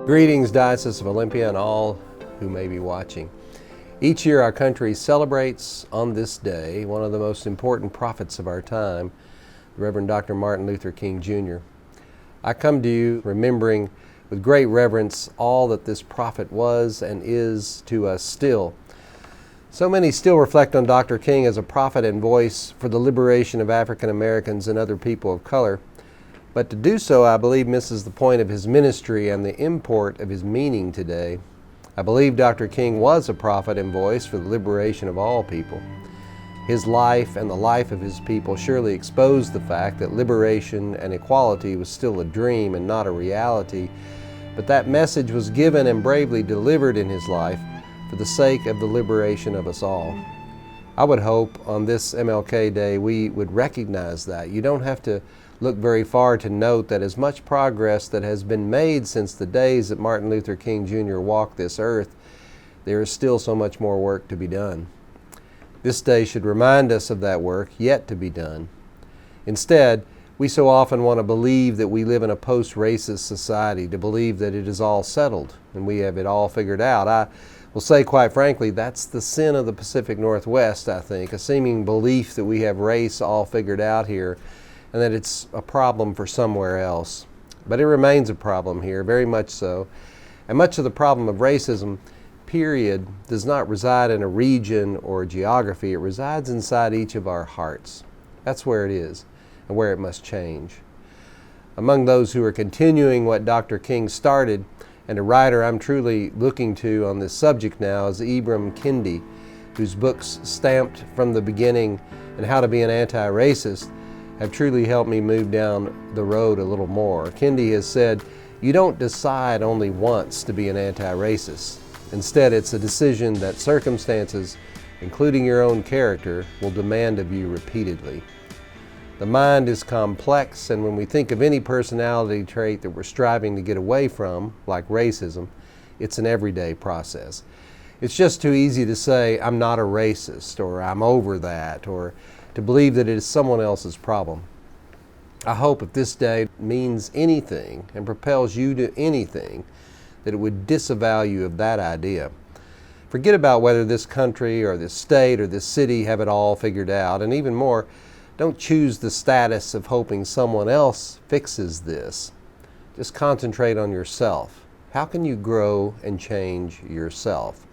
Greetings, Diocese of Olympia, and all who may be watching. Each year our country celebrates on this day one of the most important prophets of our time, the Reverend Dr. Martin Luther King Jr. I come to you remembering with great reverence all that this prophet was and is to us still. So many still reflect on Dr. King as a prophet and voice for the liberation of African Americans and other people of color. But to do so, I believe, misses the point of his ministry and the import of his meaning today. I believe Dr. King was a prophet and voice for the liberation of all people. His life and the life of his people surely exposed the fact that liberation and equality was still a dream and not a reality, but that message was given and bravely delivered in his life for the sake of the liberation of us all. I would hope on this MLK Day we would recognize that. You don't have to look very far to note that as much progress that has been made since the days that Martin Luther King Jr. walked this earth, there is still so much more work to be done. This day should remind us of that work yet to be done. Instead, we so often want to believe that we live in a post-racist society, to believe that it is all settled and we have it all figured out. I will say, quite frankly, that's the sin of the Pacific Northwest, I think, a seeming belief that we have race all figured out here and that it's a problem for somewhere else. But it remains a problem here, very much so. And much of the problem of racism, period, does not reside in a region or a geography. It resides inside each of our hearts. That's where it is and where it must change. Among those who are continuing what Dr. King started, and a writer I'm truly looking to on this subject now, is Ibram Kendi, whose books Stamped from the Beginning and How to Be an Anti-Racist have truly helped me move down the road a little more. Kendi has said, you don't decide only once to be an anti-racist. Instead, it's a decision that circumstances, including your own character, will demand of you repeatedly. The mind is complex, and when we think of any personality trait that we're striving to get away from, like racism, it's an everyday process. It's just too easy to say, I'm not a racist, or I'm over that, or to believe that it is someone else's problem. I hope if this day means anything and propels you to anything, that it would disavow you of that idea. Forget about whether this country or this state or this city have it all figured out, and even more, don't choose the status of hoping someone else fixes this. Just concentrate on yourself. How can you grow and change yourself?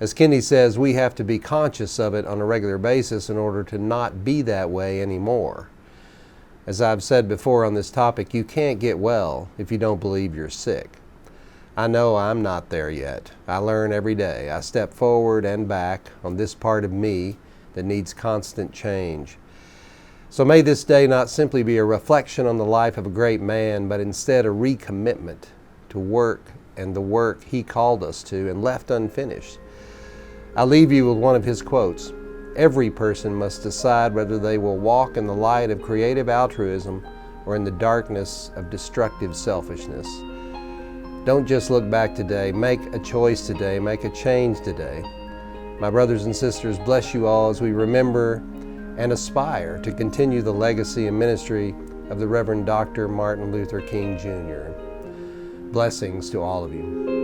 As Kendi says, we have to be conscious of it on a regular basis in order to not be that way anymore. As I've said before on this topic, you can't get well if you don't believe you're sick. I know I'm not there yet. I learn every day. I step forward and back on this part of me that needs constant change. So may this day not simply be a reflection on the life of a great man, but instead a recommitment to work and the work he called us to and left unfinished. I'll leave you with one of his quotes. Every person must decide whether they will walk in the light of creative altruism or in the darkness of destructive selfishness. Don't just look back today. Make a choice today. Make a change today. My brothers and sisters, bless you all as we remember and aspire to continue the legacy and ministry of the Reverend Dr. Martin Luther King Jr. Blessings to all of you.